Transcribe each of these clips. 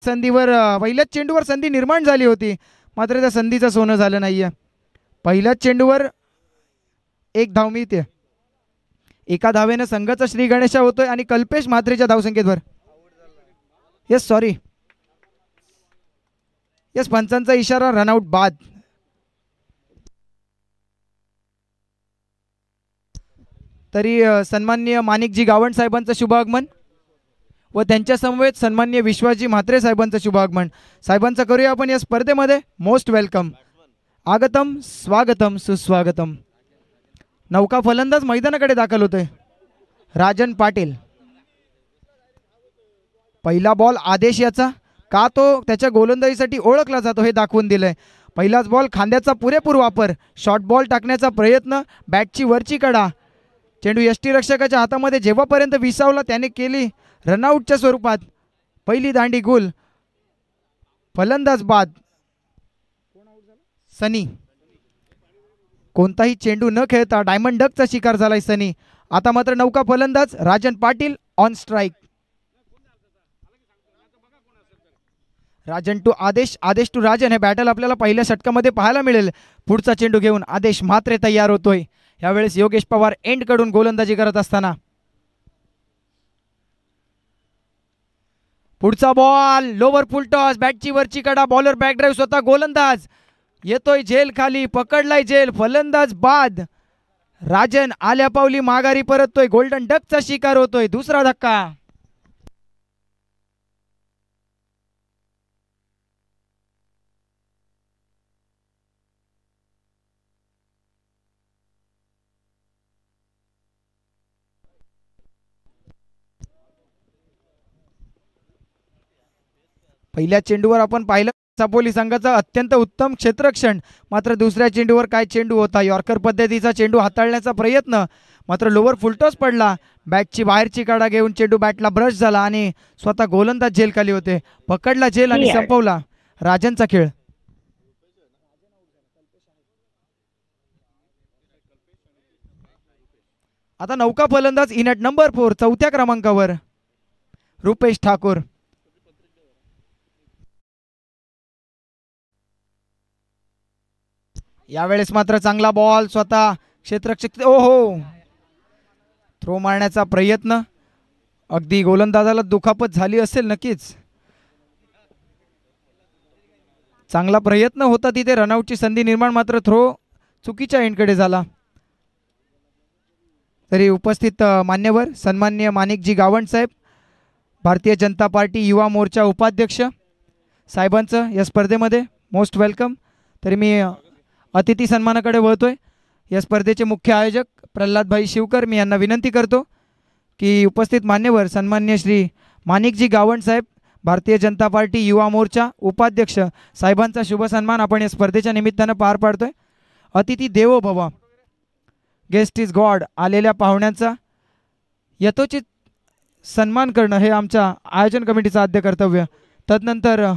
संधीवर पहिल्याच चेंडूवर संधी निर्माण झाली होती, मात्र त्या संधीचं सोनं झालं नाहीये. पहिल्याच चेंडूवर एक धाव मिळते. एका धावेनं संघाचा श्री गणेशा होतोय आणि कल्पेश म्हात्रेच्या धावसंख्येवर येस सॉरी येस पंचांचा इशारा, रनआउट बाद. तरी सन्माननीय माणिकजी गावंड साहेबांचं शुभ आगमन व त्यांच्या समवेत सन्माननीय विश्वासजी म्हात्रे साहेबांचं शुभ आगमन. साहेबांचं करूया आपण या स्पर्धेमध्ये मोस्ट वेलकम. आगतम स्वागतम सुस्वागतम. नौका फलंदाज मैदानाकडे दाखल होतोय. राजन पाटील. पहिला बॉल आदेश याचा, का तो त्याच्या गोलंदाजीसाठी ओळखला जातो हे दाखवून दिलंय. पहिलाच बॉल खांद्याचा पुरेपूर वापर, शॉर्ट बॉल टाकण्याचा प्रयत्न, बॅटची वरची कडा, चेंडू यष्टीरक्षकाच्या हातामध्ये जेव्हापर्यंत विसावला त्याने केली रनआउटच्या स्वरूपात पहिली दांडी गुल. फलंदाज बाद. सनी. कोणताही चेंडू न खेळता डायमंड डकचा शिकार झालाय सनी. आता मात्र नौका फलंदाज Rajan Patil on strike. Rajan to Aadesh, Aadesh to Rajan हे बॅटल आपल्याला पहिल्या षटकामध्ये पाहायला मिळेल. पुढचा चेंडू घेऊन आदेश म्हात्रे तयार होतोय. यावेळेस योगेश पवार एंड कडून गोलंदाजी करत असताना पुढचा बॉल लोवर फुल टॉस, बॅटची वरची कडा, बॉलर बॅक ड्राईव्ह, स्वतः गोलंदाज येतोय झेल खाली, पकडलाय झेल, फलंदाज बाद. राजन आल्या पावली माघारी परततोय, गोल्डन डकचा शिकार होतोय. दुसरा धक्का. पहिल्या चेंडूवर आपण पाहिलं चापोली संघाचा अत्यंत उत्तम क्षेत्ररक्षण, मात्र दुसऱ्या चेंडूवर काय चेंडू होता. यॉर्कर पद्धतीचा चेंडू हाताळण्याचा प्रयत्न, मात्र लोवर फुलटॉस पडला. बॅटची बाहेरची काढा घेऊन चेंडू बॅटला ब्रश झाला आणि स्वतः गोलंदाज झेल खाली होते. पकडला झेल आणि संपवला राजनचा खेळ. आता नौका फलंदाज इन ॲट नंबर 4 चौथ्या क्रमांकावर रुपेश ठाकूर. यावेळेस मात्र चांगला बॉल, स्वतः क्षेत्ररक्षक ओहो थ्रो मारण्याचा प्रयत्न, अगदी गोलंदाजाला दुखापत झाली असेल नक्कीच. चांगला प्रयत्न होता तिथे, रनआउटची संधी निर्माण, मात्र थ्रो चुकीच्या एंडकडे झाला. तरी उपस्थित मान्यवर सन्माननीय माणिकजी गावंड साहेब, भारतीय जनता पार्टी युवा मोर्चा उपाध्यक्ष साहेबांचं या स्पर्धेमध्ये मोस्ट वेलकम. तरी मी अतिथी सन्मानाकडे वळतोय. या स्पर्धेचे मुख्य आयोजक प्रल्हादभाई शिवकर, मी यांना विनंती करतो की उपस्थित मान्यवर सन्मान्य श्री माणिकजी गावंड साहेब, भारतीय जनता पार्टी युवा मोर्चा उपाध्यक्ष साहेबांचा शुभ सन्मान आपण या स्पर्धेच्या निमित्तानं पार पाडतोय. अतिथी देवो भव, गेस्ट इज गॉड. आलेल्या पाहुण्यांचा यथोचित सन्मान करणं हे आमच्या आयोजन कमिटीचं आद्य कर्तव्य. तदनंतर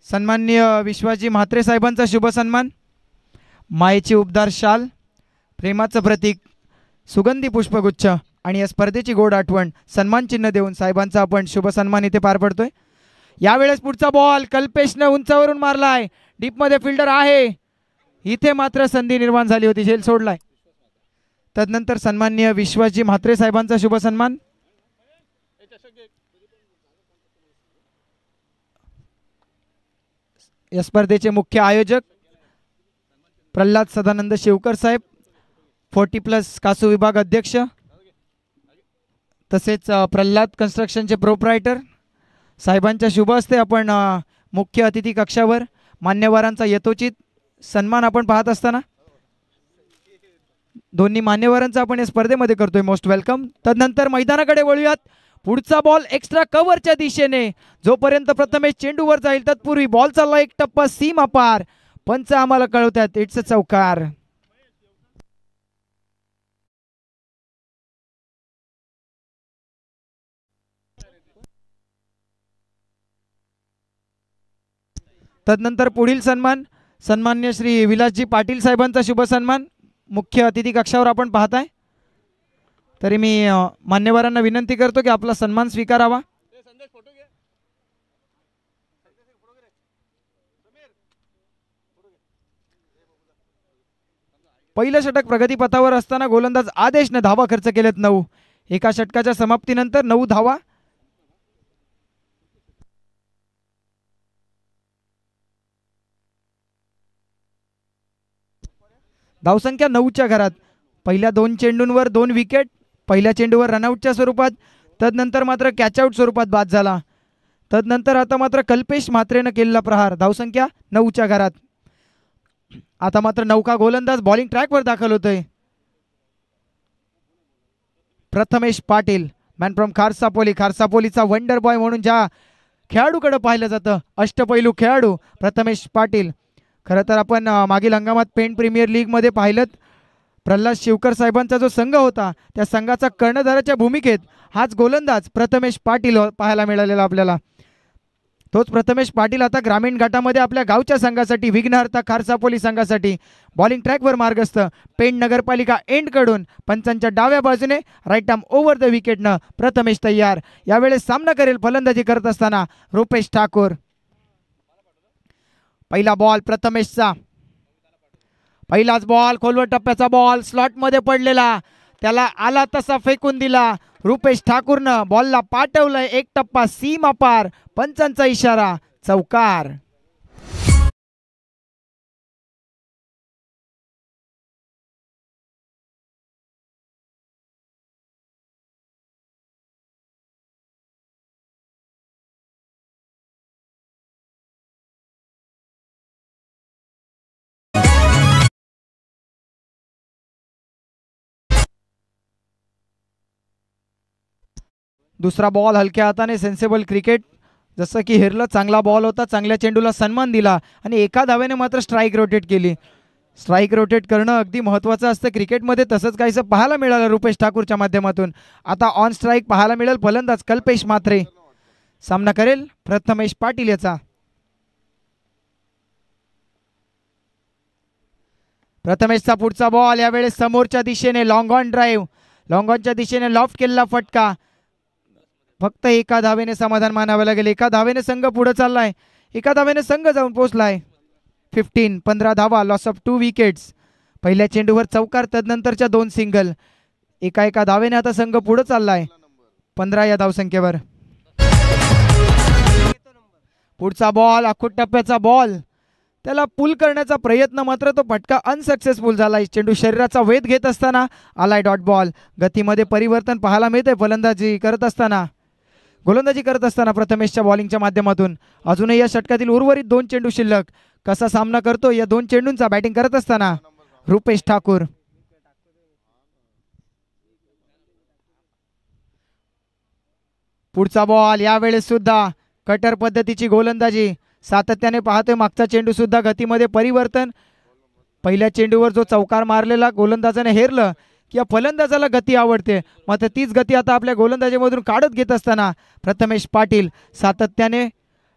सन्माननीय विश्वासजी म्हात्रे साहेबांचा शुभ सन्मान, मायेची उबदार शाल, प्रेमाचं प्रतीक सुगंधी पुष्पगुच्छ आणि या स्पर्धेची गोड आठवण सन्मान चिन्ह देऊन साहेबांचा आपण शुभ सन्मान इथे पार पडतोय. यावेळेस पुढचा बॉल कल्पेशने उंचावरून मारलाय, डीपमध्ये फिल्डर आहे, इथे मात्र संधी निर्माण झाली होती, झेल सोडलाय. तदनंतर सन्माननीय विश्वासजी म्हात्रे साहेबांचा शुभ सन्मान, या स्पर्धेचे मुख्य आयोजक प्रल्हाद सदानंद शिवकर साहेब, 40+ कासू विभाग अध्यक्ष, तसेच प्रल्हाद कन्स्ट्रक्शनचे प्रोप्रायटर साहेबांच्या शुभ हस्ते आपण मुख्य अतिथी कक्षावर मान्यवरांचा यथोचित सन्मान आपण पाहत असताना दोन्ही मान्यवरांचा आपण या स्पर्धेमध्ये करतोय मोस्ट वेलकम. तदनंतर मैदानाकडे वळूयात. पुढचा बॉल एक्स्ट्रा कव्हरच्या दिशेने, जोपर्यंत प्रथमेश चेंडूवर जाईल तत्पूर्वी बॉल चालला एक टप्पा सीमा पार. पंच आम्हाला कळवतात इट्स अ चौकार. तदनंतर पुढील सन्मान सन्मान्य श्री विलासजी पाटील साहेबांचा शुभ सन्मान मुख्य अतिथी कक्षावर आपण पाहताय. तरी मी मान्यवरांना विनंती करतो की आपला सन्मान स्वीकारावा. पहिलं षटक प्रगतीपथावर असताना गोलंदाज आदेशने धावा खर्च केलेत 9. एका षटकाच्या समाप्तीनंतर 9 धावा. धावसंख्या 9च्या घरात. पहिल्या 2 चेंडूंवर 2 विकेट. पहिल्या चेंडूवर रनआउटच्या स्वरूपात, तदनंतर मात्र कॅचआउट स्वरूपात बाद झाला. तदनंतर आता मात्र कल्पेश म्हात्रेनं केलेला प्रहार. धावसंख्या 9च्या घरात. आता मात्र नौका गोलंदाज बॉलिंग ट्रॅकवर दाखल होतोय. Prathamesh Patil, man from Kharsapoli. खारसापोलीचा वंडर बॉय म्हणून ज्या खेळाडूकडे पाहिलं जातं, अष्टपैलू खेळाडू प्रथमेश पाटील. खरं तर आपण मागील हंगामात पेंट प्रीमियर लीगमध्ये पाहिलं, प्रल्हाद शिवकर साहेबांचा जो संघ होता त्या संघाचा कर्णधाराच्या भूमिकेत हाच गोलंदाज प्रथमेश पाटील पाहायला मिळालेला आपल्याला. तोच प्रथमेश पाटील आता ग्रामीण गटामध्ये आपल्या गावच्या संघासाठी, विघ्नहर्ता खारसापोली संघासाठी बॉलिंग ट्रॅकवर मार्गस्थ. पेंट नगरपालिका एंडकडून पंचांच्या डाव्या बाजूने राईट आर्म ओव्हर द विकेटनं प्रथमेश तयार. यावेळेस सामना करेल फलंदाजी करत असताना रुपेश ठाकूर. पहिला बॉल प्रथमेशचा. पहिलाच बॉल, खोलवर टप्प्याचा बॉल, स्लॉटमध्ये पडलेला, त्याला आला तसा फेकून दिला. रुपेश ठाकूरनं बॉलला पाठवलंय एक टप्पा सीमा पार. पंचांचा इशारा, चौकार. दुसरा बॉल हलक्या हाताने, सेन्सेबल क्रिकेट. जसं की हेरलं, चांगला बॉल होता, चांगल्या चेंडूला सन्मान दिला आणि एका धावेने मात्र स्ट्राईक रोटेट केली. स्ट्राईक रोटेट करणं अगदी महत्त्वाचं असतं क्रिकेटमध्ये. तसंच काहीसं पाहायला मिळालं रुपेश ठाकूरच्या माध्यमातून. आता ऑन स्ट्राईक पाहायला मिळेल फलंदाज कल्पेश म्हात्रे. सामना करेल प्रथमेश पाटील याचा. प्रथमेशचा पुढचा बॉल, यावेळेस समोरच्या दिशेने लॉंग ऑन ड्राईव्ह, लॉंग ऑनच्या दिशेने लॉफ्ट केलेला फटका. फक्त एका धावेने समाधान मानावं लागेल. एका धावेने संघ पुढे चाललाय, एका धावेने संघ जाऊन पोहोचलाय. 15 धावा, लॉस ऑफ 2 विकेट्स. पहिल्या चेंडूवर चौकार, तदनंतरच्या 2 सिंगल. एका धावेने आता संघ पुढे चाललाय 15 या धावसंख्येवर. पुढचा बॉल, आखूट टप्प्याचा बॉल, त्याला पुल करण्याचा प्रयत्न, मात्र तो फटका अनसक्सेसफुल झाला. चेंडू शरीराचा वेध घेत असताना आलाय डॉट बॉल. गतीमध्ये परिवर्तन पाहायला मिळते फलंदाजी करत असताना, गोलंदाजी करत असताना प्रथमेशच्या बॉलिंगच्या माध्यमातून. अजूनही या षटकातील उर्वरित 2 चेंडू शिल्लक. कसा सामना करतो या 2 चेंडूंचा बॅटिंग करत असताना रुपेश ठाकूर. पुढचा बॉल, यावेळेस सुद्धा कटर पद्धतीची गोलंदाजी सातत्याने पाहतोय. मागचा चेंडू सुद्धा गतीमध्ये परिवर्तन. पहिल्या चेंडूवर जो चौकार मारलेला गोलंदाजाने हेरलं की या फलंदाजाला गती आवडते, मात्र तीच गती आता आपल्या गोलंदाजीमधून काढत घेत असताना प्रथमेश पाटील. सातत्याने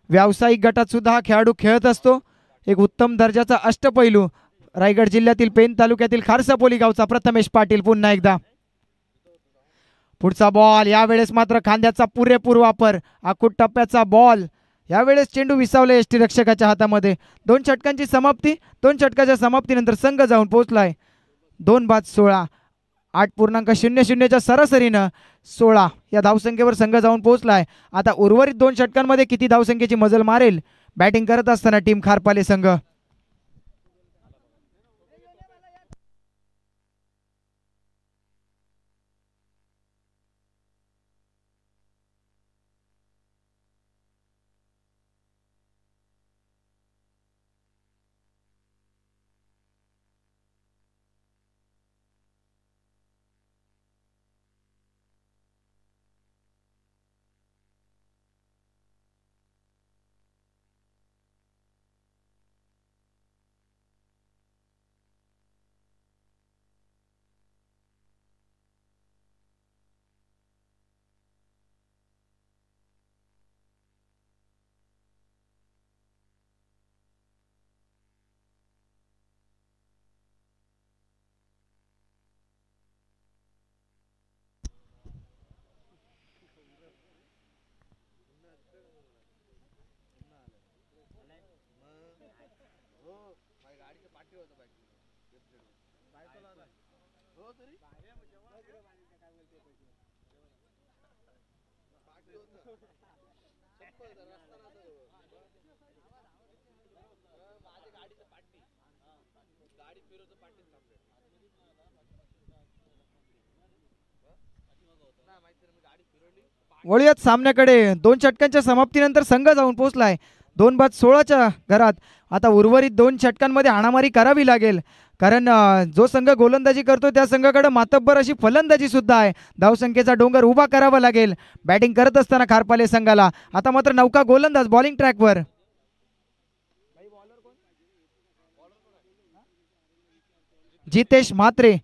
व्यावसायिक गटात सुद्धा हा खेळाडू खेळत असतो. एक उत्तम दर्जाचा अष्टपैलू, रायगड जिल्ह्यातील पेन तालुक्यातील खारसापोली गावचा प्रथमेश पाटील पुन्हा एकदा. पुढचा बॉल, यावेळेस मात्र खांद्याचा पुरेपूर वापर, आखूट टप्प्याचा बॉल. यावेळेस चेंडू विसावला यष्टीरक्षकाच्या हातामध्ये. 2 षटकांची समाप्ती. 2 षटकाच्या समाप्तीनंतर संघ जाऊन पोहोचलाय 2/16. 8.00च्या सरासरीनं 16 या धावसंख्येवर संघ जाऊन पोहोचलाय. आता उर्वरित 2 षटकांमध्ये किती धावसंख्येची मजल मारेल बॅटिंग करत असताना टीम खारपाले संघ. वळूयात सामन्याकडे. 2 षटकांच्या समाप्तीनंतर संघ जाऊन पोहोचलाय 2-16च्या घरात. आता उर्वरित 2 षटकांमध्ये हाणामारी करावी लागेल, कारण जो संघ गोलंदाजी करतो त्या संघाकडे मातब्बर अशी फलंदाजी सुद्धा आहे. धावसंख्येचा डोंगर उभा करावा लागेल बॅटिंग करत असताना खारपाले संघाला. आता मात्र नौका गोलंदाज बॉलिंग ट्रॅकवर. Jitesh Mhatre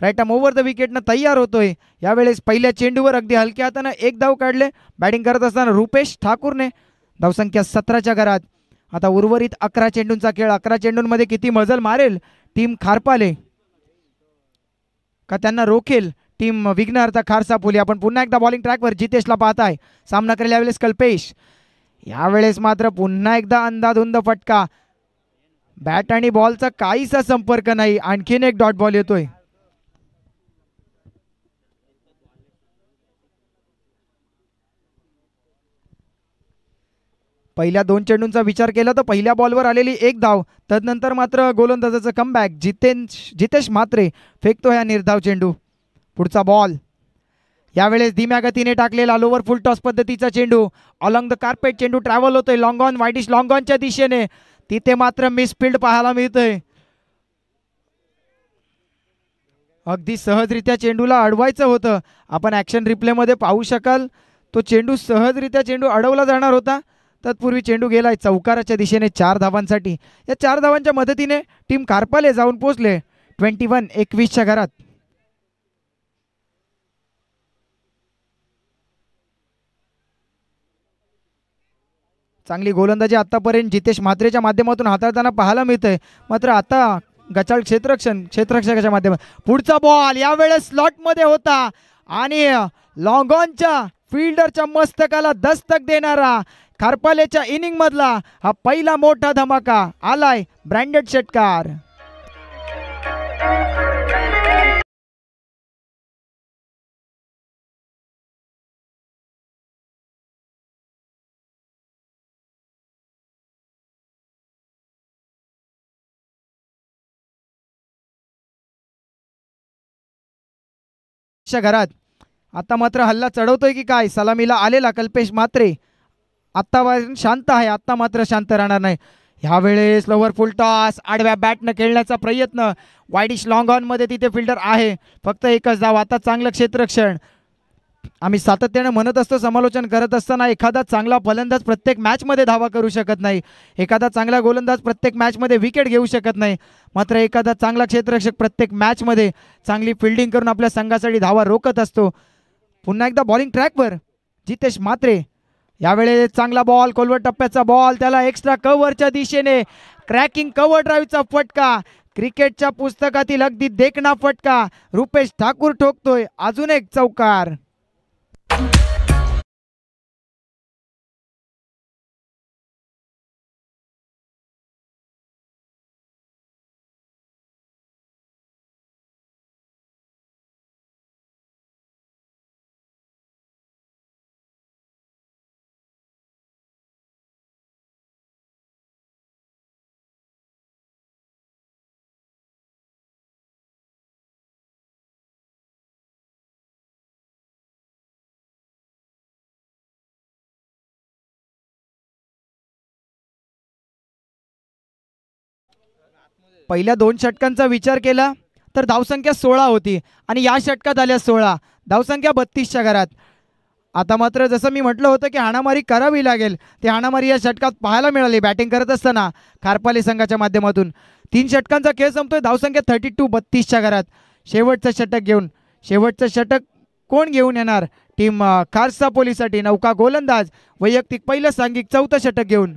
right arm over the विकेटनं तयार होतोय. यावेळेस पहिल्या चेंडूवर अगदी हलक्या हातानं 1 धाव काढले. बॅटिंग करत असताना रुपेश ठाकूरने. धावसंख्या 17च्या घरात. आता उर्वरित 11 चेंडूंचा खेळ. 11 चेंडूंमध्ये किती मजल मारेल टीम खारपाले, का त्यांना रोखेल टीम विघ्नहर्ता खारसापोली. आपण पुन्हा एकदा बॉलिंग ट्रॅकवर जितेशला पाहताय. सामना करेल यावेळेस कल्पेश. यावेळेस मात्र पुन्हा एकदा अंधाधुंद फटका. बॅट आणि बॉलचा काहीसा संपर्क नाही. आणखीन एक डॉट बॉल येतोय. पहिल्या 2 चेंडूंचा विचार केला तर पहिल्या बॉलवर आलेली 1 धाव. तदनंतर मात्र गोलंदाजाचं कमबॅक. जितेश म्हात्रे फेकतो ह्या निर्धाव चेंडू. पुढचा बॉल यावेळेस धीम्या गतीने टाकलेला लोवर फुल टॉस पद्धतीचा चेंडू. अलॉंग द कार्पेट चेंडू ट्रॅव्हल होतोय लॉंग ऑन वाईडिश लॉंग ऑनच्या दिशेने. तिथे मात्र मिसफिल्ड पाहायला मिळतोय. अगदी सहजरित्या चेंडूला अडवायचं होतं. आपण ॲक्शन रिप्लेमध्ये पाहू शकाल तो चेंडू सहजरित्या चेंडू अडवला जाणार होता. तत्पूर्वी चेंडू गेलाय चौकाराच्या दिशेने 4 धावांसाठी. या 4 धावांच्या मदतीने टीम खारपाले जाऊन पोहोचले 21-21च्या घरात. चांगली गोलंदाजी आतापर्यंत जितेश म्हात्रेच्या माध्यमातून हाताळताना पाहायला मिळतंय. मात्र आता गचाळ क्षेत्ररक्षकाच्या माध्यमातून पुढचा बॉल यावेळेस स्लॉटमध्ये होता आणि लॉंग ऑनच्या फिल्डरच्या मस्तकाला दस्तक देणारा खारपालेच्या इनिंग मधला हा पहिला मोठा धमाका. आलाय ब्रँडेड षटकार. घरात आता मात्र हल्ला चढवतोय की काय. सलामीला आलेला कल्पेश म्हात्रे आत्तापर्यंत शांत आहे. आत्ता मात्र शांत राहणार नाही. ह्यावेळेस लोवर फुल टॉस आडव्या बॅटनं खेळण्याचा प्रयत्न. वाईडिश लॉंग ऑन मध्ये तिथे फिल्डर आहे. फक्त एकच धाव. आता चांगलं क्षेत्ररक्षण. आम्ही सातत्याने म्हणत असतो समालोचन करत असताना एखादा चांगला फलंदाज प्रत्येक मॅचमध्ये धावा करू शकत नाही. एखादा चांगला गोलंदाज प्रत्येक मॅचमध्ये विकेट घेऊ शकत नाही. मात्र एखादा चांगला क्षेत्ररक्षक प्रत्येक मॅचमध्ये चांगली फिल्डिंग करून आपल्या संघासाठी धावा रोखत असतो. पुन्हा एकदा बॉलिंग ट्रॅकवर जितेश म्हात्रे. यावेळेस चांगला बॉल खोलवर टप्प्याचा बॉल. त्याला एक्स्ट्रा कव्हरच्या दिशेने क्रॅकिंग कव्हर ड्राईव्हचा फटका. क्रिकेटच्या पुस्तकातील अगदी देखणा फटका. रुपेश ठाकूर ठोकतोय अजून एक चौकार. पहिल्या 2 षटकांचा विचार केला तर धावसंख्या 16 होती आणि या षटकात आल्या 16. धावसंख्या 32च्या घरात. आता मात्र जसं मी म्हटलं होतं की हाणामारी करावी लागेल, ते हाणामारी या षटकात पाहायला मिळाली बॅटिंग करत असताना खारपाले संघाच्या माध्यमातून. 3 षटकांचा खेळ संपतोय. धावसंख्या 32-32च्या घरात. शेवटचं षटक घेऊन. शेवटचं षटक कोण घेऊन येणार टीम खारसापोलीसाठी. नौका गोलंदाज वैयक्तिक पहिलं सांघिक 4थं षटक घेऊन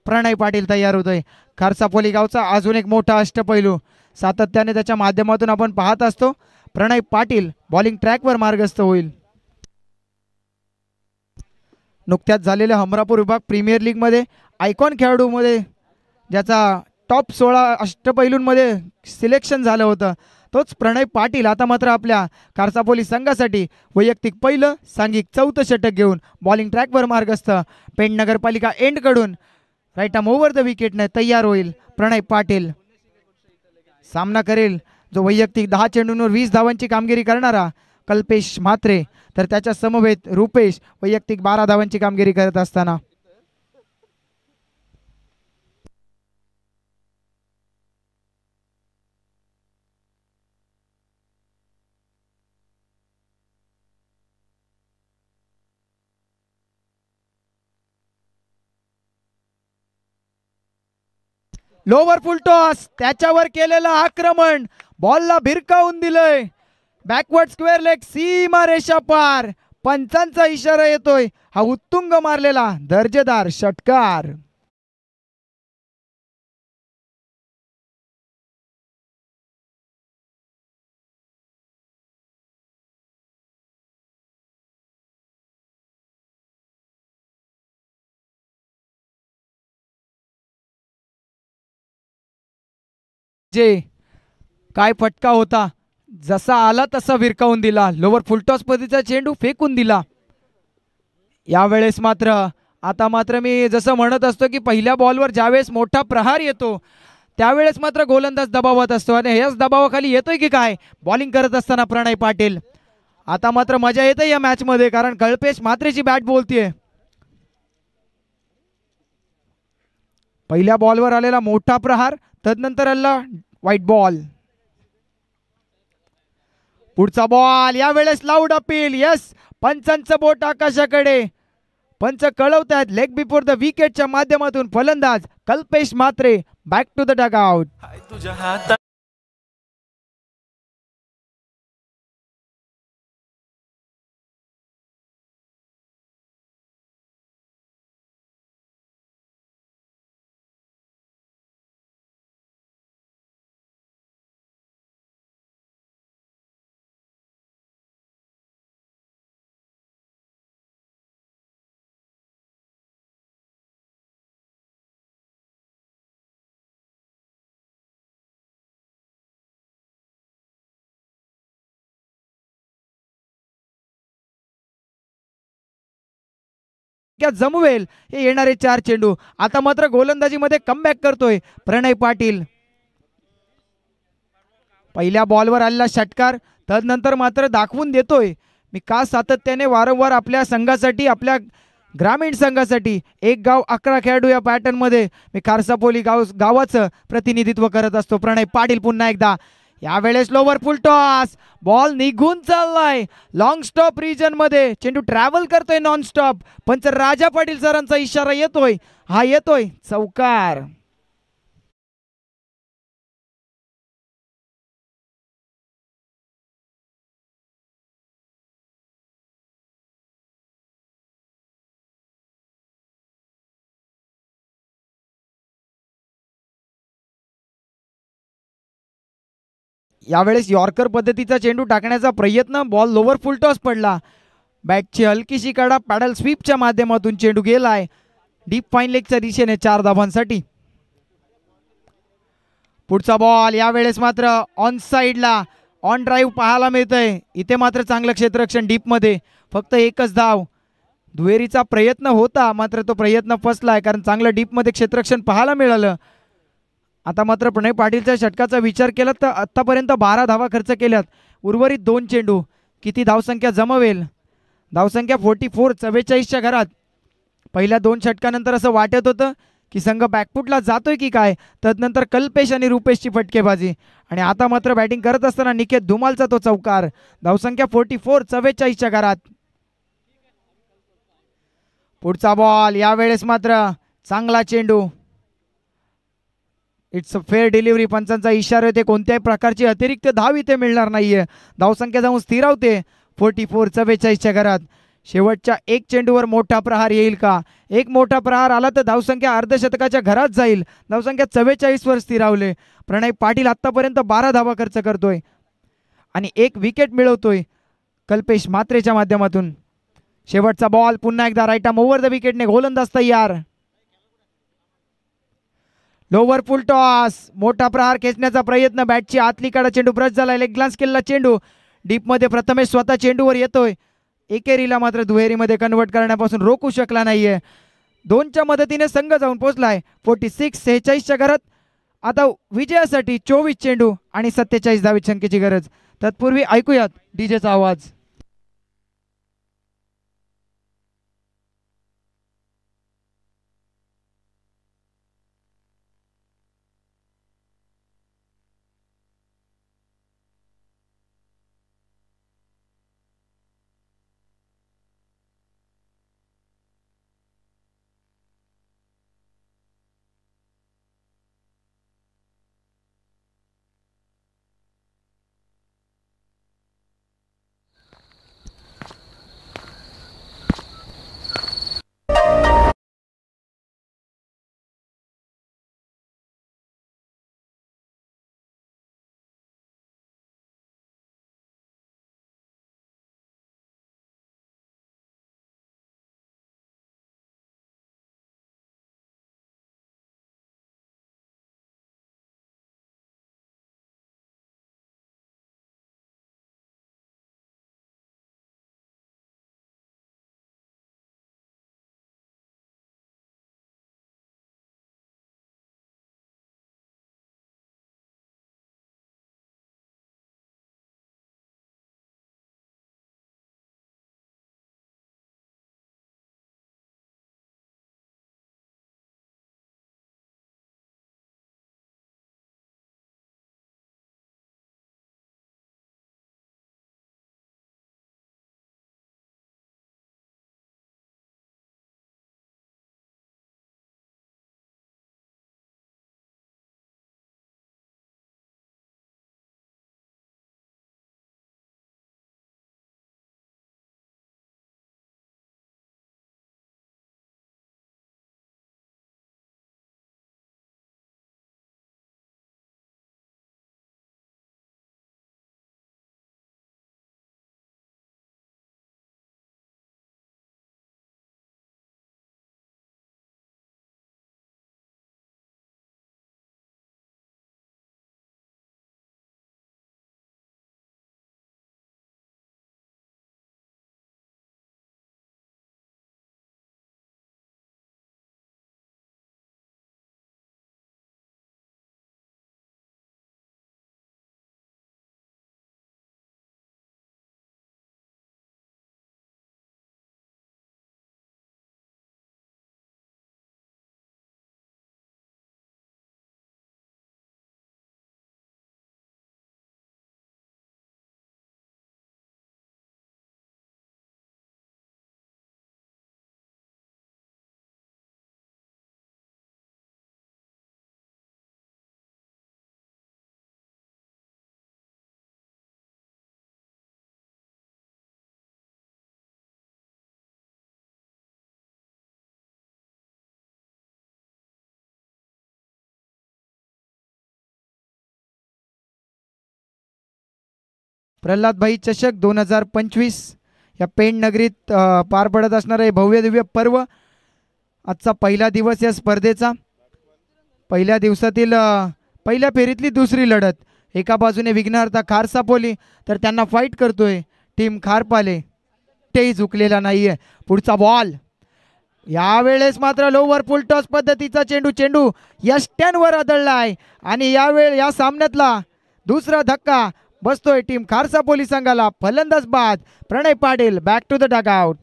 प्रणय पाटील तयार होतोय. खारसापोली गावचा अजून एक मोठा अष्टपैलू. सातत्याने त्याच्या माध्यमातून आपण पाहत असतो. प्रणय पाटील बॉलिंग ट्रॅकवर मार्गस्थ होईल. नुकत्याच झालेल्या हमरापूर विभाग प्रीमियर लीगमध्ये आयकॉन खेळाडूमध्ये ज्याचा टॉप 16 अष्टपैलूंमध्ये सिलेक्शन झालं होतं तोच प्रणय पाटील आता मात्र आपल्या कारसापोली संघासाठी वैयक्तिक पहिलं सांघिक चौथं षटक घेऊन बॉलिंग ट्रॅकवर मार्गस्थ पेण नगरपालिका एंडकडून राईट आर्म ओव्हर द विकेटने तयार होईल. प्रणय पाटील सामना करेल जो वैयक्तिक 10 चेंडूंवर 20 धावांची कामगिरी करणारा कल्पेश म्हात्रे, तर त्याच्या समवेत रुपेश वैयक्तिक 12 धावांची कामगिरी करत असताना लोवर फुल टॉस त्याच्यावर केलेलं आक्रमण बॉलला भिरकावून दिलंय. बॅकवर्ड स्क्वेअर लेग सीमा रेषा पार. पंचांचा इशारा येतोय. हा उत्तुंग मारलेला दर्जेदार षटकार. जे काय फटका होता, जसा आला तसा विरकावून दिला. लोवर फुलटॉस पद्धतीचा चेंडू फेकून दिला. यावेळेस मात्र आता मात्र मी जसं म्हणत असतो की पहिल्या बॉलवर ज्यावेळेस मोठा प्रहार येतो त्यावेळेस मात्र गोलंदाज दबावात असतो आणि याच दबावाखाली येतोय की काय बॉलिंग करत असताना प्रणय पाटील. आता मात्र मजा येते या मॅच मध्ये कारण कल्पेश म्हात्रेची बॅट बोलतीये. पहिल्या बॉलवर आलेला मोठा प्रहार, तदनंतर आला व्हाईट बॉल. पुढचा बॉल यावेळेस लाऊड अपील. यस, पंचांचं बोट आकाशाकडे. पंच कळवतात लेग बिफोर द विकेटच्या माध्यमातून फलंदाज Kalpesh Mhatre back to the dugout. जमवेल हे येणारे 4 चेंडू. आता मात्र गोलंदाजीमध्ये कमबॅक करतोय प्रणय पाटील. पहिल्या बॉलवर आलेला षटकार तदनंतर मात्र दाखवून देतोय मी का सातत्याने वारंवार आपल्या संघासाठी, आपल्या ग्रामीण संघासाठी एक गाव 11 खेळाडू या पॅटर्न मध्ये मी खारसापोली गावाचं प्रतिनिधित्व करत असतो. प्रणय पाटील पुन्हा एकदा. यावेळेस लोवर फुल टॉस. बॉल निघून चाललाय लॉंग स्टॉप रिजन मध्ये. चेंडू ट्रॅव्हल करतोय नॉन स्टॉप. पंच राजा पाटील सरांचा इशारा येतोय. हा येतोय चौकार. यावेळेस यॉर्कर पद्धतीचा चेंडू टाकण्याचा प्रयत्न. बॉल लोवर फुल टॉस पडला. बॅटची हलकीशी कडा पॅडल स्वीपच्या माध्यमातून चेंडू गेलाय डीप फाईन लेगच्या दिशेने 4 धावांसाठी. पुढचा बॉल यावेळेस मात्र ऑन साइडला ऑन ड्राईव्ह पाहायला मिळतंय. इथे मात्र चांगलं क्षेत्ररक्षण डीप मध्ये. फक्त एकच धाव. दुहेरीचा प्रयत्न होता मात्र तो प्रयत्न फसलाय कारण चांगलं डीप मध्ये क्षेत्ररक्षण पाहायला मिळालं. आता मात्र प्रणय पाटीलच्या षटकाचा विचार केला तर आतापर्यंत 12 धावा खर्च केल्यात. उर्वरित 2 चेंडू किती धावसंख्या जमवेल. धावसंख्या 44, 44च्या घरात. पहिल्या 2 षटकानंतर असं वाटत होतं की संघ बॅकफुटला जातोय की काय. तदनंतर कल्पेश आणि रुपेशची फटकेबाजी आणि आता मात्र बॅटिंग करत असताना निकेत धुमालचा तो चौकार. धावसंख्या 44, 44च्या घरात. पुढचा बॉल यावेळेस मात्र चांगला चेंडू. It's a fair delivery. पंचांचा इशारा येते. कोणत्याही प्रकारची अतिरिक्त धाव इथे मिळणार नाहीये. धावसंख्या जाऊन स्थिरावते 44, 44च्या घरात. शेवटच्या 1 चेंडूवर मोठा प्रहार येईल का. एक मोठा प्रहार आला तर धावसंख्या अर्धशतकाच्या घरात जाईल. धावसंख्या 44 वर स्थिरावले. प्रणय पाटील आतापर्यंत 12 धावा खर्च करतोय आणि 1 विकेट मिळवतोय कल्पेश म्हात्रेच्या माध्यमातून. शेवटचा बॉल पुन्हा एकदा राईट आर्म ओव्हर द विकेटने गोलंदाज तयार. लोवर फुल टॉस, मोठा प्रहार खेचण्याचा प्रयत्न, बॅटची आतली कडा, चेंडू ब्रश झाला, लेग ग्लान्स केलेला चेंडू डीपमध्ये प्रथमेश स्वतः चेंडूवर येतोय, एकेरीला मात्र दुहेरीमध्ये कन्वर्ट करण्यापासून रोखू शकला नाहीये. दोनच्या मदतीने संघ जाऊन पोहोचलाय 46 46च्या घरात. आता विजयासाठी 24 चेंडू आणि 47 धावित संख्येची गरज. तत्पूर्वी ऐकूयात डीजेचा आवाज. प्रल्हादभाई चषक 2025 या पेण नगरीत पार पडत असणार आहे भव्य दिव्य पर्व. आजचा पहिला दिवस या स्पर्धेचा. पहिल्या दिवसातील पहिल्या फेरीतली दुसरी लढत. एका बाजूने विघ्नहर्ता खारसापोली तर त्यांना फाईट करतोय टीम खारपाले. तेही झुकलेला नाहीये. पुढचा बॉल यावेळेस मात्र लोवर फुल टॉस पद्धतीचा चेंडू चेंडू यष्ट्यांवर आदळलाय आणि या सामन्यातला दुसरा धक्का बसतोय टीम खारसापोली संघाला. फलंदाज बाद Pranay Patil back to the dugout.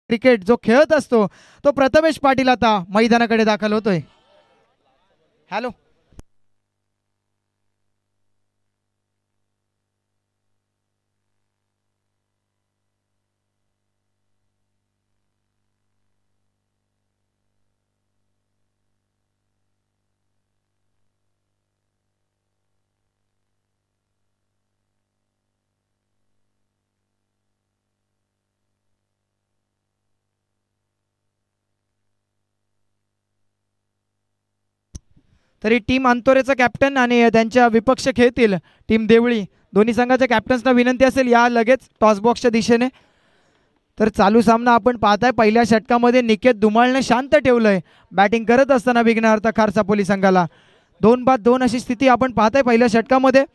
Cricket जो खेळत असतो तो प्रथमेश पाटील आता मैदानाकडे दाखल होतोय. हॅलो. तरी टीम अंतोरेचा कॅप्टन आणि त्यांच्या विपक्ष खेळतील टीम देवळी दोन्ही संघाच्या कॅप्टन्सना विनंती असेल या लगेच टॉस बॉक्सच्या दिशेने. तर चालू सामना आपण पाहताय पहिल्या षटकामध्ये निकेत धुमाळने शांत ठेवलंय बॅटिंग करत असताना विघ्नहर्ता खारसापोली संघाला. 2-2 अशी स्थिती आपण पाहताय पहिल्या षटकामध्ये.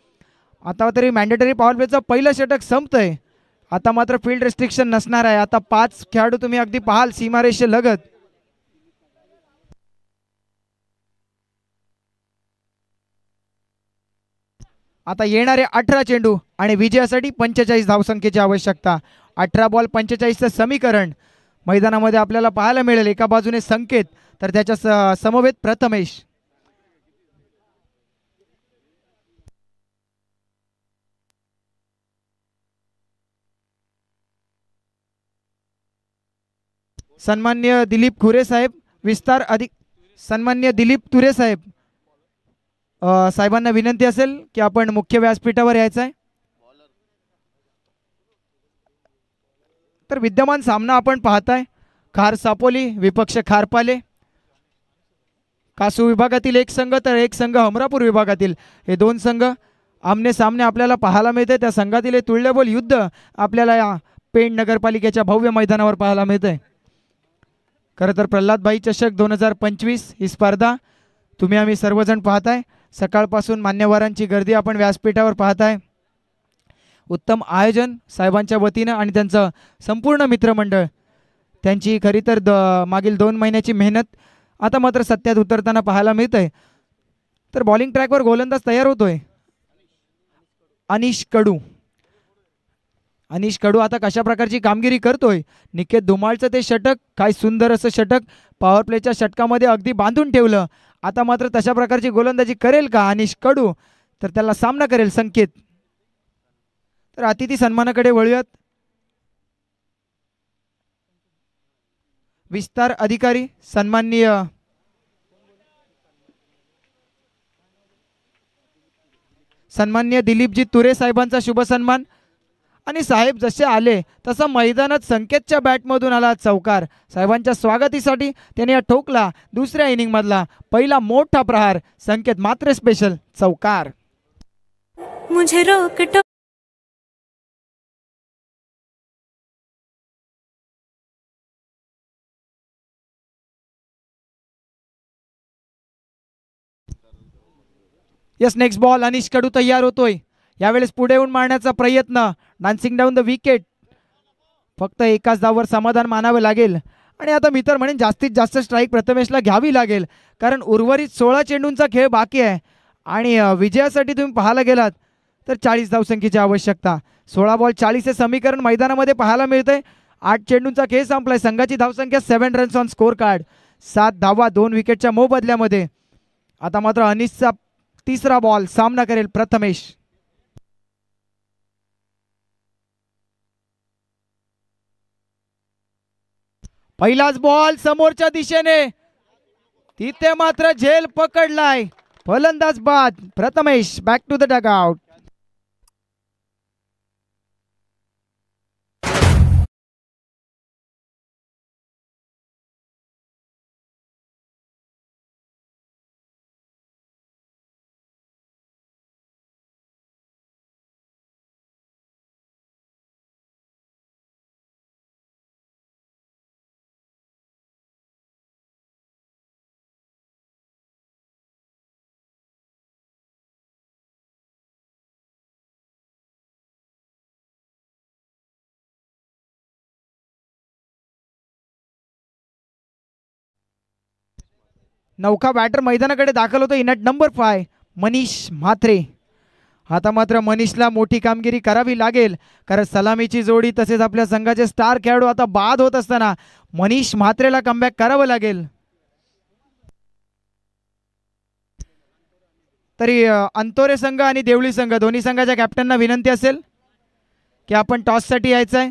आता तरी मॅन्डेटरी पॉवर प्लेचं पहिलं षटक संपतंय. आता मात्र फील्ड रेस्ट्रिक्शन नसणार आहे. आता 5 खेळाडू तुम्ही अगदी पाहाल सीमारेषे लगत. आता येणारे 18 चेंडू आणि विजयासाठी 45 धावसंख्येची आवश्यकता. 18 बॉल 45चं समीकरण मैदानामध्ये आपल्याला पाहायला मिळेल. एका बाजूने संकेत तर त्याच्या समवेत प्रथमेश. सन्मान्य दिलीप खुरे साहेब विस्तार अधिक सन्मान्य दिलीप तुरे साहेब साहेबांना विनंती असेल की आपण मुख्य व्यासपीठावर यायचं आहे. तर विद्यमान सामना आपण पाहताय खार सापोली विपक्ष खारपाले. कासू विभागातील एक संघ तर एक संघ हमरापूर विभागातील हे दोन संघ आमने सामने आपल्याला पाहायला मिळते. त्या संघातील हे तुल्यबळ युद्ध आपल्याला या पेण नगरपालिकेच्या भव्य मैदानावर पाहायला मिळते. खरं तर प्रल्हादभाई चषक 2025 ही स्पर्धा तुम्ही आम्ही सर्वजण पाहताय. सकाळपासून मान्यवरांची गर्दी आपण व्यासपीठावर पाहताय. उत्तम आयोजन साहेबांच्या वतीनं आणि त्यांचं संपूर्ण मित्रमंडळ त्यांची खरी तर मागील 2 महिन्याची मेहनत आता मात्र सत्यात उतरताना पाहायला मिळतंय. तर बॉलिंग ट्रॅकवर गोलंदाज तयार होतोय अनिश कडू. अनिश कडू आता कशा प्रकारची कामगिरी करतोय. निकेत धुमाळचं ते षटक काय सुंदर असं षटक पॉवर प्लेच्या षटकामध्ये अगदी बांधून ठेवलं. आता मात्र तशा प्रकारची गोलंदाजी करेल का अनिश कडू तर त्याला सामना करेल संकेत. तर अतिथी सन्मानाकडे वळूयात. विस्तार अधिकारी सन्माननीय दिलीपजी तुरे साहेबांचा शुभ सन्मान. आणि साहेब जसे आले तसं मैदानात संकेतच्या बॅटमधून आला चौकार. साहेबांच्या स्वागतीसाठी त्याने ठोकला दुसऱ्या इनिंग मधला पहिला मोठा प्रहार. संकेत मात्र स्पेशल चौकार. मुझे रोक यस नेक्स्ट बॉल अनिश कडू तयार होतोय. यावेळेस पुढे येऊन मारण्याचा प्रयत्न डान्सिंग डाऊन द विकेट. फक्त एकाच धावावर समाधान मानावे लागेल. आणि आता मी तर म्हणेन जास्तीत जास्त स्ट्राईक प्रथमेशला घ्यावी लागेल कारण उर्वरित 16 चेंडूंचा खेळ बाकी आहे. आणि विजयासाठी तुम्ही पाहायला गेलात तर 40 धावसंख्येची आवश्यकता. 16 बॉल 40 हे समीकरण मैदानामध्ये पाहायला मिळतंय. 8 चेंडूंचा खेळ संपलाय. संघाची धावसंख्या 7 रन्स ऑन स्कोर कार्ड. 7 धावा 2 विकेटच्या मोबदल्यामध्ये. आता मात्र अनिशचा तिसरा बॉल सामना करेल प्रथमेश. पहिलाच बॉल समोरच्या दिशेने तिथे मात्र झेल पकडलाय. फलंदाज बाद. Prathamesh back to the dugout. Nauka batter मैदानाकडे दाखल होतो. In at number 5 Manish Mhatre. आता मात्र मनीषला मोठी कामगिरी करावी लागेल, कारण सलामीची जोडी तसेच आपल्या संघाचे स्टार खेळाडू आता बाद होत असताना मनीष म्हात्रेला कमबॅक करावं लागेल. तरी अंतोरे संघ आणि देवळी संघ दोन्ही संघाच्या कॅप्टनना विनंती असेल की आपण टॉससाठी यायचं आहे.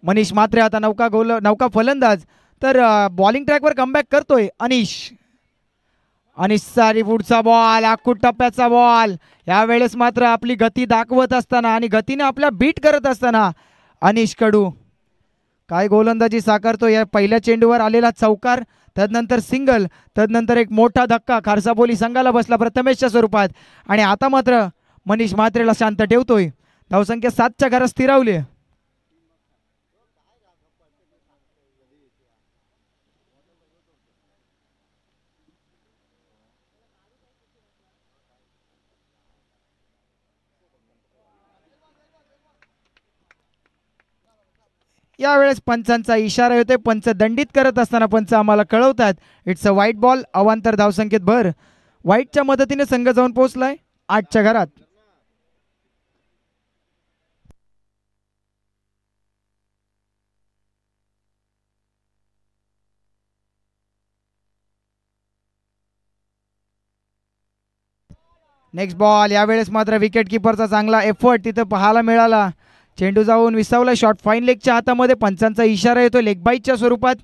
मनीष म्हात्रे आता नौका फलंदाज, तर बॉलिंग ट्रॅकवर कमबॅक करतोय अनिश. अनिशचा पुढचा बॉल, आखूट टप्प्याचा बॉल. यावेळेस मात्र आपली गती दाखवत असताना आणि गतीने आपल्या बीट करत असताना अनिश कडू काय गोलंदाजी साकारतो. या पहिल्या चेंडूवर आलेला चौकार, तदनंतर सिंगल, तदनंतर एक मोठा धक्का खारसापोली संघाला बसला प्रथमेशच्या स्वरूपात. आणि आता मात्र मनीष म्हात्रेला शांत ठेवतोय. धावसंख्या 7च्या घरात स्थिरावली. यावेळेस पंचांचा इशारा होतोय. पंच दंडित करत असताना पंच आम्हाला कळवतात इट्स अ व्हाईट बॉल. अवांतर धावसंख्येत भर. व्हाईटच्या मदतीने संघ जाऊन पोहोचलाय 8च्या घरात. Next ball. यावेळेस मात्र विकेट किपरचा चांगला एफर्ट तिथं पाहायला मिळाला. चेंडू जाऊन विसावला शॉर्ट फाईन लेगच्या हातामध्ये. पंचांचा इशारा येतो लेग बाईटच्या स्वरूपात.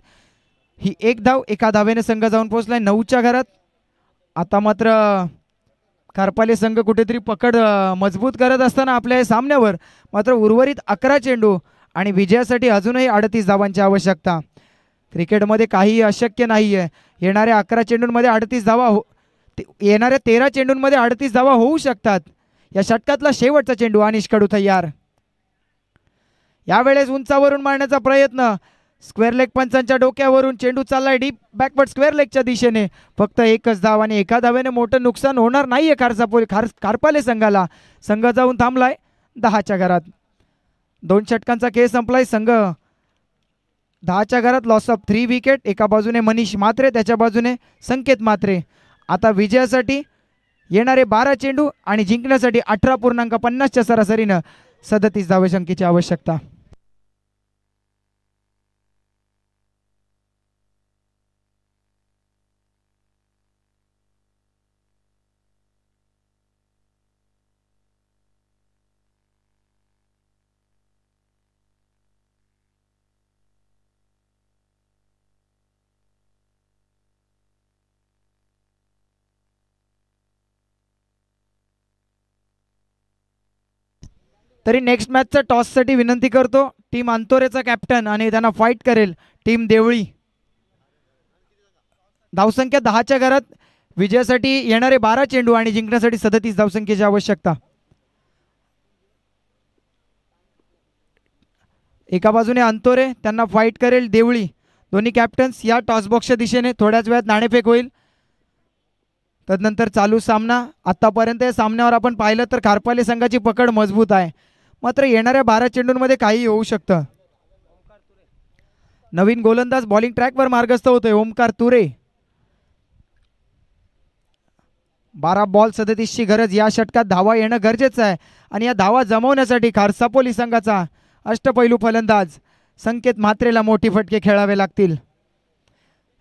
ही एक धाव, एका धावेने संघ जाऊन पोहोचलाय 9च्या घरात. आता मात्र खारपाले संघ कुठेतरी पकड मजबूत करत असताना आपल्या सामन्यावर मात्र उर्वरित 11 चेंडू आणि विजयासाठी अजूनही 38 धावांची आवश्यकता. क्रिकेटमध्ये काही अशक्य नाही आहे. येणाऱ्या 11 चेंडूंमध्ये 38 धावा येणाऱ्या 13 चेंडूंमध्ये 38 धावा होऊ शकतात. या षटकातला शेवटचा चेंडू अनिश कडू तयार. यावेळेस उंचावरून मारण्याचा प्रयत्न. स्क्वेअर लेग पंचांच्या डोक्यावरून चेंडू चाललाय डीप बॅकवर्ड स्क्वेअर लेगच्या दिशेने. फक्त एकच धाव आणि एका धावेने मोठं नुकसान होणार नाहीये खारपाले संघाला. संघ जाऊन थांबलाय 10च्या घरात. 2 षटकांचा खेळ संपलाय. संघ 10च्या घरात लॉस ऑफ 3 विकेट. एका बाजूने मनीष म्हात्रे, त्याच्या बाजूने संकेत म्हात्रे. आता विजयासाठी येणारे 12 चेंडू आणि जिंकण्यासाठी 18.50च्या सरासरीनं 37 धावसंख्येची आवश्यकता. तरी नेक्स्ट मॅचचा टॉससाठी विनंती करतो टीम अंतोरेचा कॅप्टन आणि त्यांना फाईट करेल टीम देवळी. धावसंख्या 10च्या घरात. विजयासाठी येणारे 12 चेंडू आणि जिंकण्यासाठी 37 धावसंख्येची आवश्यकता. एका बाजूने अंतोरे, त्यांना फाईट करेल देवळी. दोन्ही कॅप्टन्स या टॉस बॉक्सच्या दिशेने. थोड्याच वेळात नाणेफेक होईल. तदनंतर चालू सामना. आतापर्यंत या सामन्यावर आपण पाहिलं तर खारपाले संघाची पकड मजबूत आहे, मात्र येणाऱ्या 12 चेंडूंमध्ये काही होऊ शकतं. नवीन गोलंदाज बॉलिंग ट्रॅकवर मार्गस्थ होतोय ओमकार तुरे. 12 बॉल 37ची गरज. या षटकात धावा येणं गरजेचं आहे आणि या धावा जमवण्यासाठी खारसापोली संघाचा अष्टपैलू फलंदाज संकेत म्हात्रेला मोठी फटके खेळावे लागतील.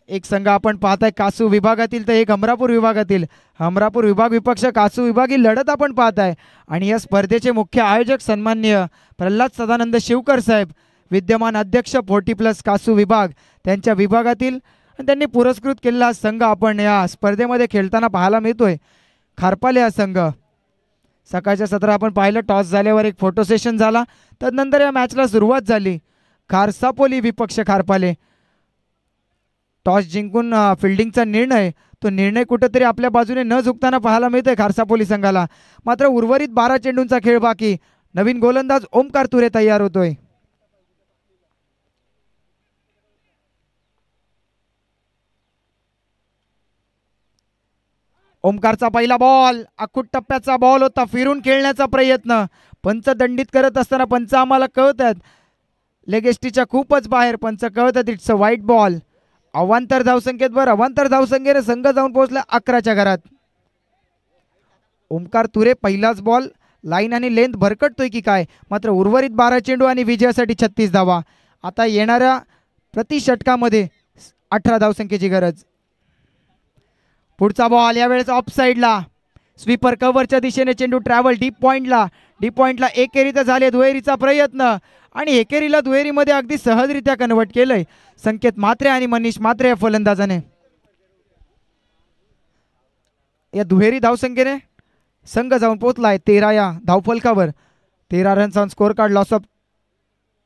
एक संघ आपण पाहताय कासू विभागातील, तर एक हमरापूर विभागातील. हमरापूर विभाग विपक्ष कासू विभाग ही लढत आपण पाहताय. आणि या स्पर्धेचे मुख्य आयोजक सन्माननीय प्रल्हाद सदानंद शिवकर साहेब, विद्यमान अध्यक्ष 40+ कासू विभाग, त्यांच्या विभागातील. आणि त्यांनी पुरस्कृत केलेला संघ आपण या स्पर्धेमध्ये खेळताना पाहायला मिळतोय खारपाले हा संघ. सकाळच्या सत्रात आपण पाहिलं टॉस झाल्यावर एक फोटो सेशन झाला. तदनंतर या मॅचला सुरुवात झाली. खारसापोली विपक्ष खारपाले. टॉस जिंकून फिल्डिंगचा निर्णय, तो निर्णय कुठेतरी आपल्या बाजूने न झुकताना पाहायला मिळतोय खारसापोली संघाला. मात्र उर्वरित 12 चेंडूंचा खेळ बाकी. नवीन गोलंदाज ओमकार तुरे तयार होतोय. ओमकारचा पहिला बॉल आखूट टप्प्याचा बॉल होता. फिरून खेळण्याचा प्रयत्न. पंच दंडित करत असताना पंच आम्हाला कळतात लेगेस्टीच्या खूपच बाहेर. पंच कळतात इट्स अ व्हाईट बॉल. अवांतर धावसंख्येत भर. अवांतर धावसंख्येने संघ जाऊन पोहोचला 11च्या घरात. ओमकार तुरे पहिलाच बॉल लाईन आणि लेंथ भरकटतोय की काय, मात्र उर्वरित 12 चेंडू आणि विजयासाठी 36 धावा. आता येणाऱ्या प्रति षटकामध्ये 18 धावसंख्येची गरज. पुढचा बॉल यावेळेस ऑफ साईडला, स्वीपर कव्हरच्या दिशेने चेंडू ट्रॅव्हल डीप पॉइंटला एकेरीचा झाले दुहेरीचा प्रयत्न आणि एकेरीला दुहेरीमध्ये अगदी सहजरित्या कन्वर्ट केलंय संकेत म्हात्रे आणि मनीष म्हात्रे या फलंदाजाने. या दुहेरी धावसंख्येने संघ जाऊन पोहोचलाय 13 या धावफलकावर. 13 runs on score card, loss of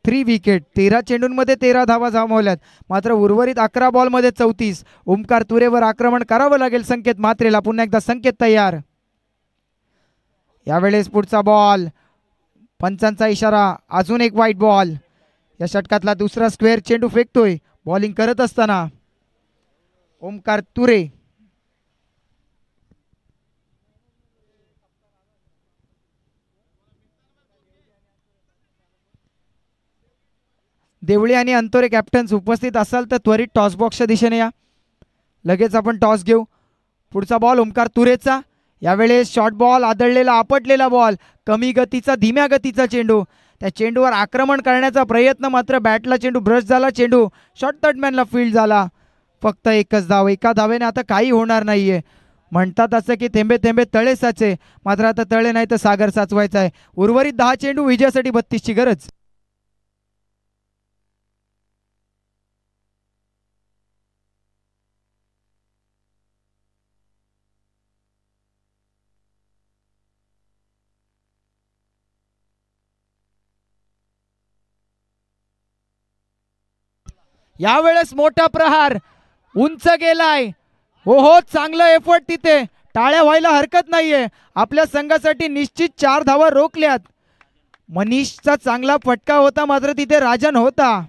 3 wicket. 13 चेंडूंमध्ये 13 धावा जमवल्यात, मात्र उर्वरित 11 बॉलमध्ये 34. ओमकार तुरेवर आक्रमण करावं लागेल संकेत म्हात्रेला. पुन्हा एकदा संकेत तयार. यावेळेस पुढचा बॉल, पंचांचा इशारा, अजून एक वाईट बॉल. या षटकातला दुसरा स्क्वेअर चेंडू फेकतोय बॉलिंग करत असताना ओमकार तुरे. देवळी आणि अंतोरे कॅप्टन्स उपस्थित असाल तर त्वरित टॉस बॉक्सच्या दिशेने या, लगेच आपण टॉस घेऊ. पुढचा बॉल ओमकार तुरेचा. यावेळेस शॉर्ट बॉल, आदळलेला आपटलेला बॉल, कमी गतीचा धीम्या गतीचा चेंडू. त्या चेंडूवर आक्रमण करण्याचा प्रयत्न, मात्र बॅटला चेंडू ब्रश झाला, चेंडू शॉर्ट तटमॅनला फील्ड झाला. फक्त एकच धाव. एका धावेने आता काही होणार नाहीये. म्हणतात असं की थेंबे थेंबे तळे साचे, मात्र आता तळे नाही तर सागर साचवायचा आहे. उर्वरित 10 चेंडू, विजयासाठी 32ची गरज. यावेळेस मोठा प्रहार उंच गेलाय. हो, चांगलं एफर्ट तिथे, टाळ्या व्हायला हरकत नाहीये. आपल्या संघासाठी निश्चित 4 धावा रोखल्यात. मनीषचा चांगला फटका होता, मात्र तिथे राजन होता.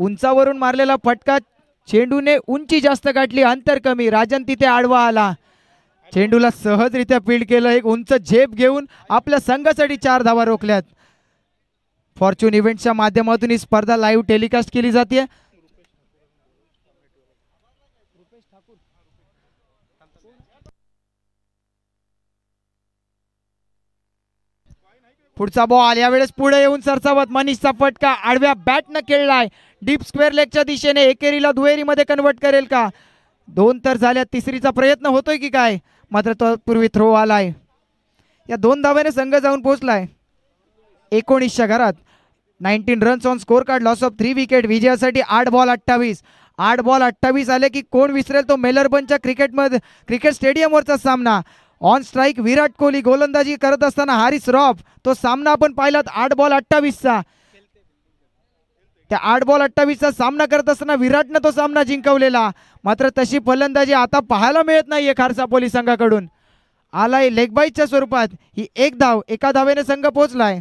उंचावरून मारलेला फटका, चेंडूने उंची जास्त गाठली, अंतर कमी. राजन तिथे आडवा आला, चेंडूला सहजरित्या फील्ड केलं. एक उंच झेप घेऊन आपल्या संघासाठी 4 धावा रोखल्यात. फॉर्च्यून इव्हेंटच्या माध्यमातून ही स्पर्धा लाईव्ह टेलिकास्ट केली जाते. पुढचा बॉल यावेळेस पुढे येऊन सरसावत मनीषचा फटका आडव्या बॅटनं खेळलाय. डीप स्क्वेअर लेगच्या दिशेने एकेरीला दुहेरीमध्ये कन्वर्ट करेल का? 2 तर झाल्या, तिसरीचा प्रयत्न होतोय की काय? मात्र तो पूर्वी थ्रो आलाय. या 2 धाव्याने संघ जाऊन पोहोचलाय 19च्या घरात. 19 runs on score card, loss of 3 wicket. विजयासाठी 8 बॉल 28. 8 बॉल 28 आले की कोण विसरेल तो मेलबर्नच्या क्रिकेट स्टेडियमवरचा सामना. ऑन स्ट्राईक विराट कोहली, गोलंदाजी करत असताना हारिस रॉफ. तो सामना आपण पाहिलात 8 बॉल 28चा. त्या 8 बॉल 28चा सामना करत असताना विराटनं तो सामना जिंकवलेला. मात्र तशी फलंदाजी आता पाहायला मिळत नाहीये खारसापोली संघाकडून. आलाय लेगबाईच्या स्वरूपात. ही 1 धाव, एका धावेने संघ पोहोचलाय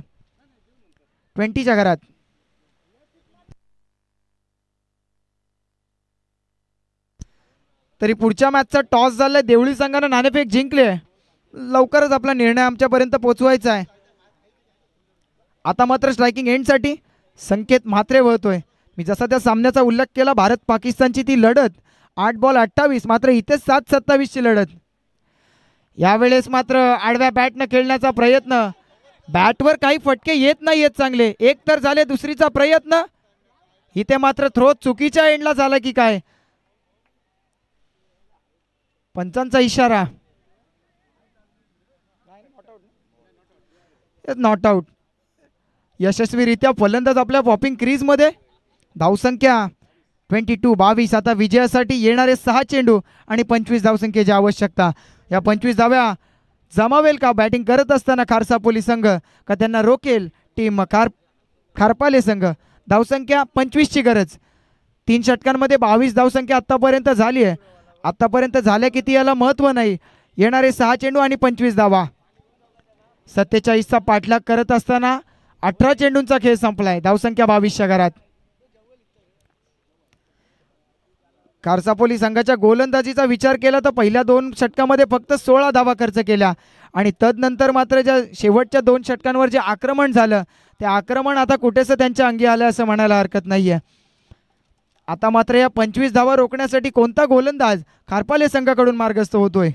20च्या घरात. तरी पुढच्या मॅचचा टॉस झालाय, देवळी संघानं नाणेफेक जिंकले. लवकरच आपला निर्णय आमच्यापर्यंत पोहोचवायचा आहे. आता मात्र स्ट्रायकिंग एंडसाठी संकेत म्हात्रे वळतोय. मी जसा त्या सामन्याचा उल्लेख केला, भारत पाकिस्तानची ती लढत 8 बॉल 28, मात्र इथे 7-27ची लढत. यावेळेस मात्र आडव्या बॅटनं खेळण्याचा प्रयत्न, बॅटवर काही फटके येत नाही आहेत चांगले. 1 तर झाले, दुसरीचा प्रयत्न. इथे मात्र थ्रो चुकीच्या एंडला झाला की काय? पंचांचा इशारा, नॉट आउट. यशस्वीरित्या फलंदाज आपल्या पॉपिंग क्रीज मध्ये. धावसंख्या 22. आता विजयासाठी येणारे 6 चेंडू आणि 25 धावसंख्येची आवश्यकता. या 25 धाव्या जमावेल का बॅटिंग करत असताना खारसापोली संघ, का त्यांना रोकेल टीम खारपाले संघ? धावसंख्या 25ची गरज. 3 षटकांमध्ये 22 धावसंख्या आतापर्यंत झाली आहे. आतापर्यंत झाल्या किती याला महत्व नाही. येणारे 6 चेंडू आणि 25 धावा. 47चा पाठलाग करत असताना 18 चेंडूंचा खेळ संपलाय. धावसंख्या 22च्या घरात. खारसापोली संघाच्या गोलंदाजीचा विचार केला तर पहिल्या 2 षटकामध्ये फक्त 16 धावा खर्च केल्या आणि तदनंतर मात्र ज्या शेवटच्या 2 षटकांवर जे आक्रमण झालं, ते आक्रमण आता कुठेसं त्यांच्या अंगी आलं असं म्हणायला हरकत नाहीये. आता मात्र या 25 धावा रोखण्यासाठी कोणता गोलंदाज खारपाले संघाकडून मार्गस्थ होतोय?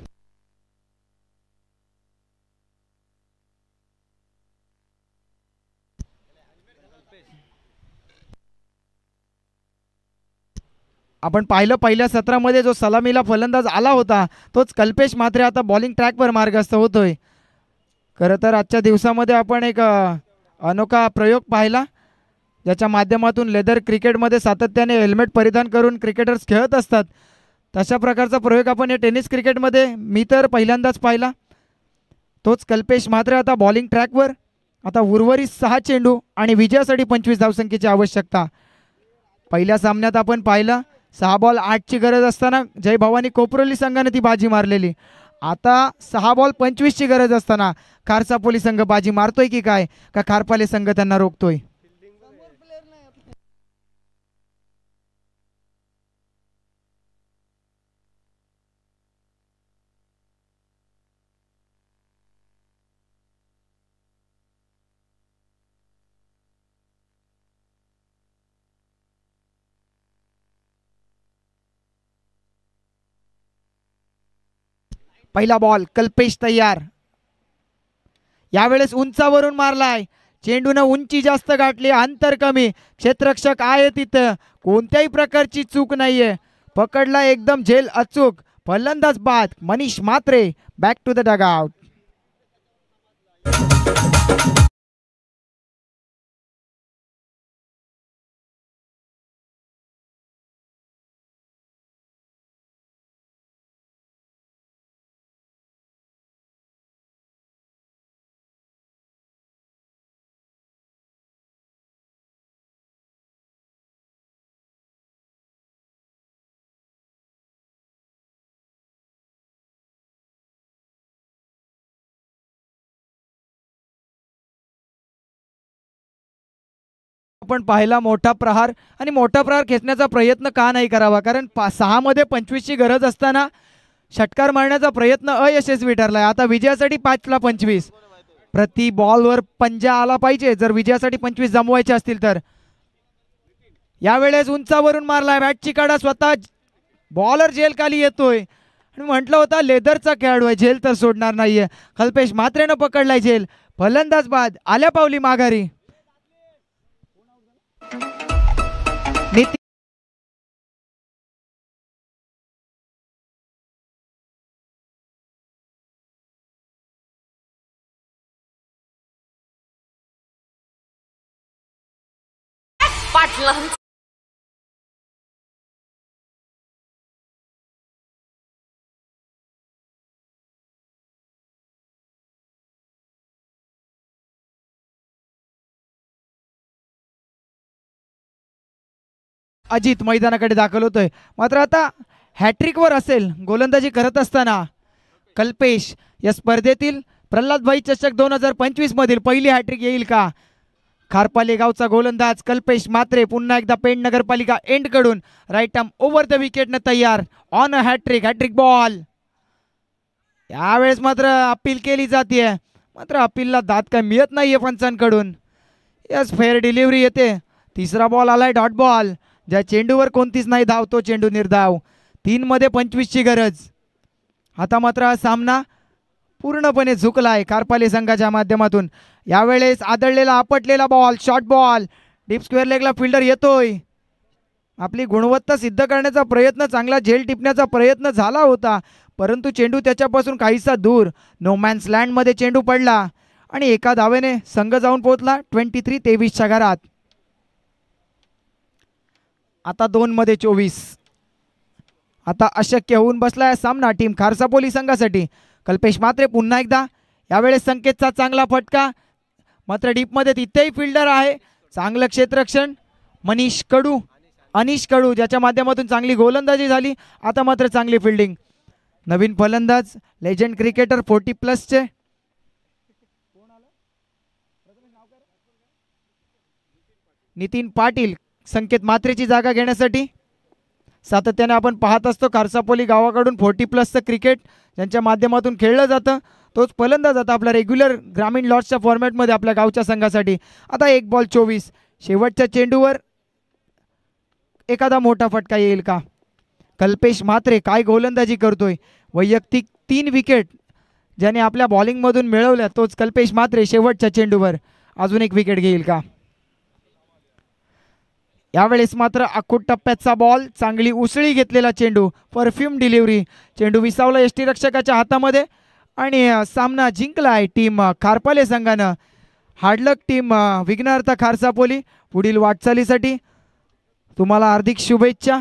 आपण पाहिलं पहिल्या सत्रामध्ये जो सलामीला फलंदाज आला होता तोच कल्पेश म्हात्रे आता बॉलिंग ट्रॅकवर मार्गस्थ होतोय. खरं तर आजच्या दिवसामध्ये आपण एक अनोखा प्रयोग पाहिला, ज्याच्या माध्यमातून लेदर क्रिकेटमध्ये सातत्याने हेल्मेट परिधान करून क्रिकेटर्स खेळत असतात. तशा प्रकारचा प्रयोग आपण या टेनिस क्रिकेटमध्ये मी तर पहिल्यांदाच पाहिला. तोच कल्पेश म्हात्रे आता बॉलिंग ट्रॅकवर. आता उर्वरित 6 चेंडू आणि विजयासाठी 25 धावसंख्येची आवश्यकता. पहिल्या सामन्यात आपण पाहिलं 6 बॉल 8ची गरज असताना जय भवानी कोपरोली संघाने ती बाजी मारलेली. आता 6 बॉल 25ची गरज असताना खारसापोली संघ बाजी मारतोय की काय, का खारपाले संघ त्यांना रोखतोय? पहिला बॉल कल्पेश तयार. यावेळेस उंचावरून मारलाय. चेंडून उंची जास्त गाठली, अंतर कमी, क्षेत्ररक्षक आहे तिथं, कोणत्याही प्रकारची चूक नाहीये. पकडला एकदम झेल अचूक. फलंदाज बाद. Manish Mhatre back to the dugout. आपण पाहिला मोठा प्रहार, आणि मोठा प्रहार खेचण्याचा प्रयत्न का नाही करावा, कारण 6 मध्ये 25ची गरज असताना षटकार मारण्याचा प्रयत्न अयशस्वी ठरलाय. आता विजयासाठी 5ला 25 प्रति बॉलवर पंजा आला पाहिजे जर विजयासाठी 25 जमवायचे असतील तर. यावेळेस उंचावरून मारलाय. बॅटची काढा स्वतः. बॉलर झेल खाली येतोय. म्हटलं होता लेदरचा खेळाडू आहे, झेल तर सोडणार नाहीये. कल्पेश म्हात्रेनं पकडलाय झेल. फलंदाज बाद. आल्या पावली माघारी. अजित मैदानाकडे दाखल होतोय. मात्र आता हॅट्रिकवर असेल गोलंदाजी करत असताना कल्पेश. या स्पर्धेतील प्रल्हादभाई चषक 2025 मधील पहिली हॅट्रिक येईल का? खारपाले गावचा गोलंदाज कल्पेश म्हात्रे पुन्हा एकदा पेण नगरपालिका एंड कडून राईट आर्म ओव्हर द विकेटनं तयार. On a hattrick. Hattrick ball. यावेळेस मात्र अपील केली जाते, मात्र अपीलला दाद काय मिळत नाहीये पंचांकडून. यस, फेअर डिलिव्हरी येते. तिसरा बॉल आलाय डॉट बॉल. ज्या चेंडूवर कोणतीच नाही धाव तो चेंडू निर्धाव. 3 मध्ये 25ची गरज. आता मात्र हा सामना पूर्णपणे झुकलाय खारपाले संघाच्या माध्यमातून. यावेळेस आदळलेला आपटलेला ball, short ball. Deep square लेगला फिल्डर येतोय. आपली गुणवत्ता सिद्ध करण्याचा प्रयत्न, चांगला झेल टिपण्याचा प्रयत्न झाला होता, परंतु चेंडू त्याच्यापासून काहीसा दूर नो मॅन्स लँडमध्ये चेंडू पडला आणि एका धावेने संघ जाऊन पोहोचला 23-23च्या घरात. आता 2 मध्ये 24. आता अशक्य होऊन बसलाय सामना टीम खारसापोली संघासाठी. कल्पेश म्हात्रे पुन्हा एकदा. यावेळेस संकेतचा चांगला फटका, मात्र डीपमध्ये तिथेही फिल्डर आहे. चांगलं क्षेत्ररक्षण. अनिश कडू ज्याच्या माध्यमातून चांगली गोलंदाजी झाली. आता मात्र चांगली फिल्डिंग. नवीन फलंदाज लेजंड क्रिकेटर 40+ नितीन पाटील संकेत म्हात्रेची जागा घेण्यासाठी. सातत्याने आपण पाहत असतो खारसापोली गावाकडून 40+ क्रिकेट ज्यांच्या माध्यमातून खेळलं जातं, तोच फलंदाज आता आपला रेग्युलर ग्रामीण लॉर्ड्सच्या फॉर्मॅटमध्ये आपल्या गावच्या संघासाठी. आता 1 बॉल 24. शेवटच्या चेंडूवर एखादा मोठा फटका येईल का? कल्पेश म्हात्रे काय गोलंदाजी करतोय, वैयक्तिक 3 विकेट ज्याने आपल्या बॉलिंगमधून मिळवल्या, तोच कल्पेश म्हात्रे शेवटच्या चेंडूवर अजून एक विकेट घेईल का? यावेळेस मात्र आखूड टप्प्याचा बॉल, चांगली उसळी घेतलेला चेंडू, परफ्यूम डिलिव्हरी, चेंडू विसावला यष्टीरक्षकाच्या हातामध्ये आणि सामना जिंकलाय टीम खारपाले संघानं. हार्डलक टीम विघ्नहर्ता खारसापोली पुढील वाटचालीसाठी. तुम्हाला हार्दिक शुभेच्छा.